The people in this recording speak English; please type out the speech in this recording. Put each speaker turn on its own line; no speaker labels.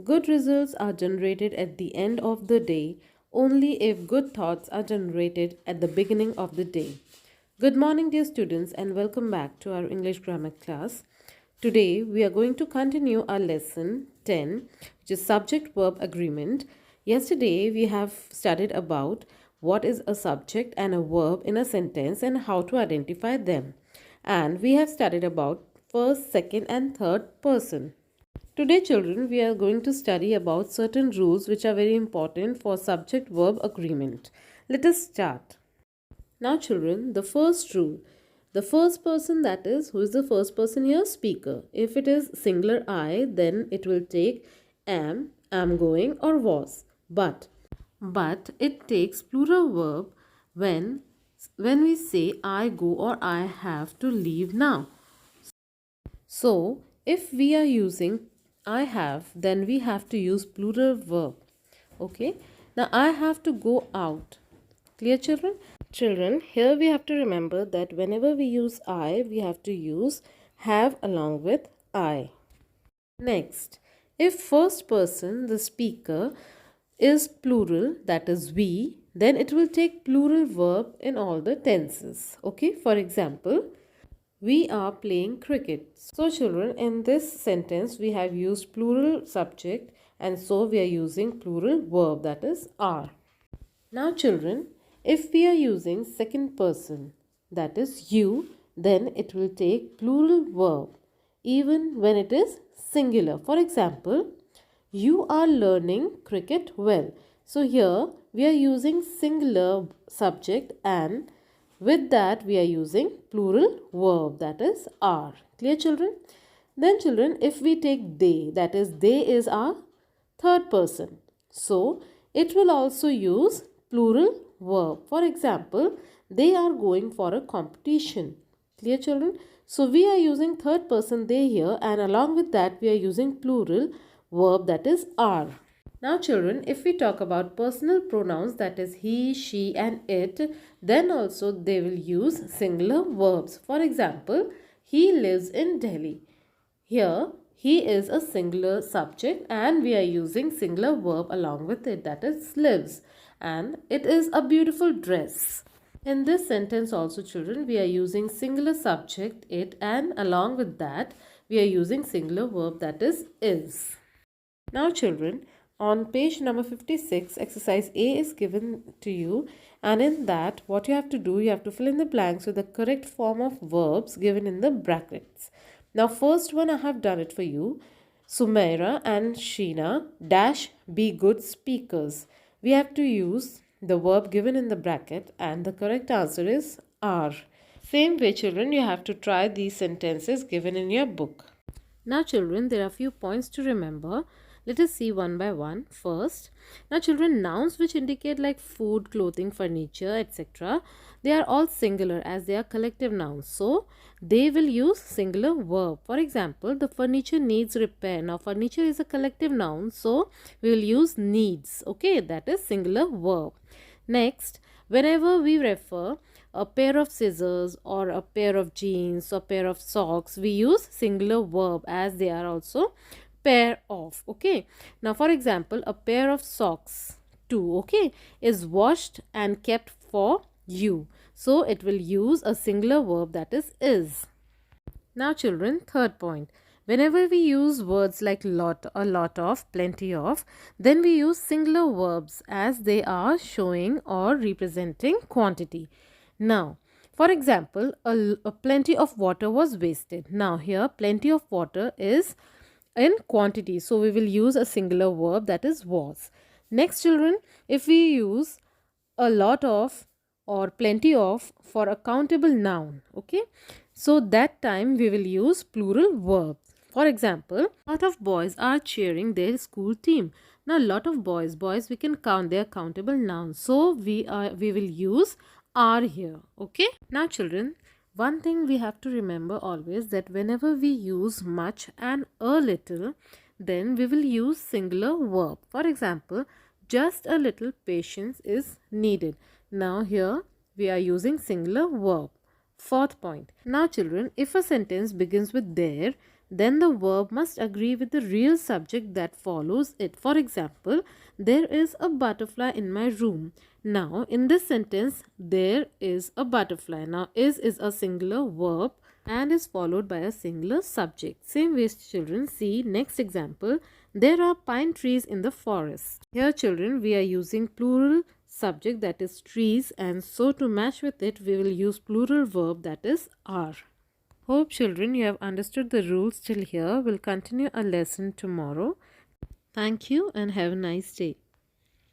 Good results are generated at the end of the day only if good thoughts are generated at the beginning of the day. Good morning, dear students, and welcome back to our English grammar class. Today, we are going to continue our lesson 10, which is subject verb agreement. Yesterday, we have studied about what is a subject and a verb in a sentence and how to identify them. And we have studied about first, second, and third person. Today, children, we are going to study about certain rules which are very important for subject verb agreement. Let us start. Now, children, the first rule. The first person, that is, who is the first person here? Speaker. If it is singular I, then it will take am going, or was. But it takes plural verb when we say I go or I have to leave now. So, if we are using I have, then we have to use plural verb. Okay. Now, I have to go out. Clear, children? Children, here we have to remember that whenever we use I, we have to use have along with I. Next, if first person, the speaker, is plural, that is we, then it will take plural verb in all the tenses. Okay. For example, we are playing cricket. So children, in this sentence we have used plural subject and so we are using plural verb, that is are. Now children, if we are using second person, that is you, then it will take plural verb even when it is singular. For example, you are learning cricket well. So here we are using singular subject and with that we are using plural verb, that is are. Clear, children? Then children, if we take they, that is they is our third person. So it will also use plural verb. For example, they are going for a competition. Clear, children? So we are using third person they here and along with that we are using plural verb, that is are. Now children, if we talk about personal pronouns, that is he, she and it, then also they will use singular verbs. For example, he lives in Delhi. Here, he is a singular subject and we are using singular verb along with it, that is lives. And it is a beautiful dress. In this sentence also children, we are using singular subject it and along with that we are using singular verb, that is. Now children, on page number 56, exercise A is given to you and in that what you have to do, you have to fill in the blanks with the correct form of verbs given in the brackets. Now first one I have done it for you. Sumaira and Sheena dash be good speakers. We have to use the verb given in the bracket and the correct answer is are. Same way children, you have to try these sentences given in your book. Now children, there are few points to remember. Let us see one by one. First, now children, nouns which indicate like food, clothing, furniture, etc., they are all singular as they are collective nouns. So, they will use singular verb. For example, the furniture needs repair. Now, furniture is a collective noun. So, we will use needs. Okay, that is singular verb. Next, whenever we refer a pair of scissors or a pair of jeans or pair of socks, we use singular verb as they are also pair of. Okay, now for example, a pair of socks too, okay, is washed and kept for you, so it will use a singular verb, that is. Now children, third point, whenever we use words like lot, a lot of, plenty of, then we use singular verbs as they are showing or representing quantity. Now for example, a plenty of water was wasted. Now here plenty of water is in quantity, so we will use a singular verb, that is was. Next children, if we use a lot of or plenty of for a countable noun, okay, so that time we will use plural verb. For example, a lot of boys are cheering their school team. Now lot of boys we can count, their countable nouns, so we will use are here. Okay, now children, one thing we have to remember always, that whenever we use much and a little, then we will use singular verb. For example, just a little patience is needed. Now here we are using singular verb. Fourth point. Now children, if a sentence begins with there, then the verb must agree with the real subject that follows it. For example, there is a butterfly in my room. Now, in this sentence, there is a butterfly. Now, is a singular verb and is followed by a singular subject. Same way, children, see next example. There are pine trees in the forest. Here, children, we are using plural subject, that is trees, and so to match with it, we will use plural verb, that is are. Hope, children, you have understood the rules till here. We'll continue our lesson tomorrow. Thank you and have a nice day.